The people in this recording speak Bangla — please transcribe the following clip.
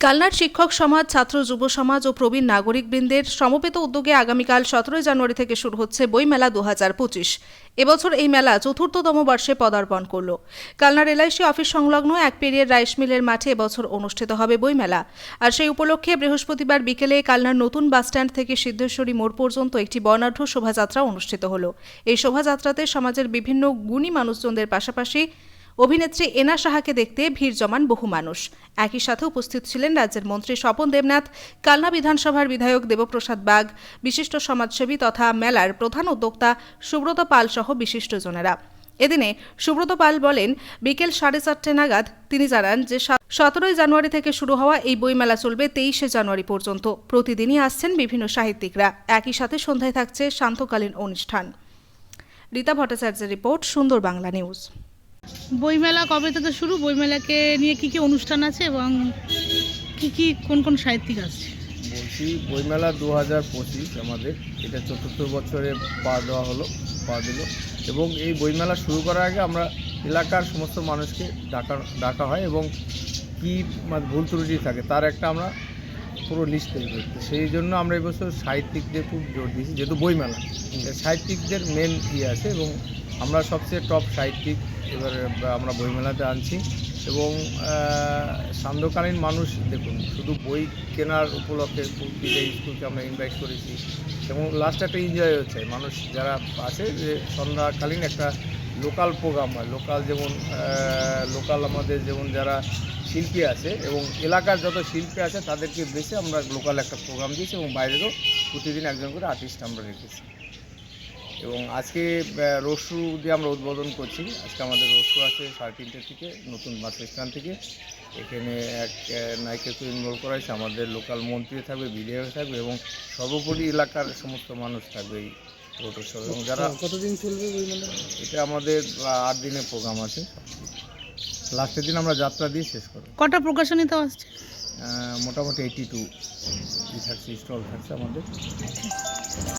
কালনার শিক্ষক সমাজ, ছাত্র যুব সমাজ ও প্রবীণ নাগরিকবৃন্দের সমবেত উদ্যোগে আগামীকাল 17 জানুয়ারি থেকে শুরু হচ্ছে বইমেলা 2025। এবছর এই মেলা চতুর্থতম বর্ষে পদার্পণ করল। কালনার এলআইসি অফিস সংলগ্ন এক পেরিয়ের রাইস মিলের মাঠে এবছর অনুষ্ঠিত হবে বইমেলা। আর সেই উপলক্ষে বৃহস্পতিবার বিকেলে কালনার নতুন বাসস্ট্যান্ড থেকে সিদ্ধেশ্বরী মোড় পর্যন্ত একটি বর্ণাঢ্য শোভাযাত্রা অনুষ্ঠিত হল। এই শোভাযাত্রাতে সমাজের বিভিন্ন গুণী মানুষজনদের পাশাপাশি অভিনেত্রী এনা সাহাকে দেখতে ভিড় জমান বহু মানুষ। একই সাথে উপস্থিত ছিলেন রাজ্যের মন্ত্রী স্বপন দেবনাথ, কালনা বিধানসভার বিধায়ক দেবপ্রসাদ বাগ, বিশিষ্ট সমাজসেবী তথা মেলার প্রধান উদ্যোক্তা সুব্রত পাল সহ বিশিষ্টজনেরা। এদিনে সুব্রত পাল বলেন, বিকেল 4:30 নাগাদ তিনি জানান যে 17 জানুয়ারি থেকে শুরু হওয়া এই বইমেলা চলবে 23 জানুয়ারি পর্যন্ত। প্রতিদিনই আসছেন বিভিন্ন সাহিত্যিকরা। একই সাথে সন্ধ্যায় থাকছে শান্তকালীন অনুষ্ঠান। রীতা ভট্টাচার্যের রিপোর্ট, সুন্দর বাংলা নিউজ। বইমেলা কবে থেকে শুরু? বইমেলাকে নিয়ে কি কি অনুষ্ঠান আছে এবং কোন কোন সাহিত্যিক আসছে? বলছি, বইমেলা 2025 আমাদের এটা 4র্থ বছরে পা দিল এবং এই বইমেলা শুরু করার আগে আমরা এলাকার সমস্ত মানুষকে ডাকা হয় এবং কী ভুল ত্রুটি থাকে তার একটা আমরা পুরো লিস্ট তৈরি করতে। সেই জন্য আমরা এবছর সাহিত্যিকদের খুব জোর দিয়েছি, যেহেতু বইমেলা সাহিত্যিকদের মেন আছে এবং আমরা সবচেয়ে টপ সাহিত্যিক এবার আমরা বইমেলাতে আনছি এবং সান্ধ্যকালীন মানুষ দেখুন, শুধু বই কেনার উপলক্ষে প্রতিটা স্কুলকে আমরা ইনভাইট করেছি এবং লাস্ট একটা এনজয় হচ্ছে মানুষ যারা আছে যে সন্ধ্যাকালীন একটা লোকাল প্রোগ্রাম হয়, লোকাল আমাদের যেমন যারা শিল্পী আছে এবং এলাকার যত শিল্পী আছে তাদেরকে বেছে আমরা লোকাল একটা প্রোগ্রাম দিয়েছি এবং বাইরেরও প্রতিদিন একজন করে আর্টিস্ট আমরা রেখেছি। এবং আজকে রসু দিয়ে আমরা উদ্বোধন করছি। আজকে আমাদের রসু আছে 3:30 থেকে নতুন বাস স্ট্যান্ড থেকে। এখানে এক নায়িকাকে ইনভলভ করা হয়েছে, আমাদের লোকাল মন্ত্রী থাকবে, বিধায়ক থাকবে এবং সর্বোপরি এলাকার সমস্ত মানুষ থাকবে এই রোটোৎসব। এবং যারা কতদিন চলবে বইমেলা? এটা আমাদের 8 দিনের প্রোগ্রাম আছে। লাস্টের দিন আমরা যাত্রা দিয়ে শেষ করব। কটা প্রকাশনীতে আসছে? মোটামুটি 82 থাকছে, স্টল থাকছে আমাদের।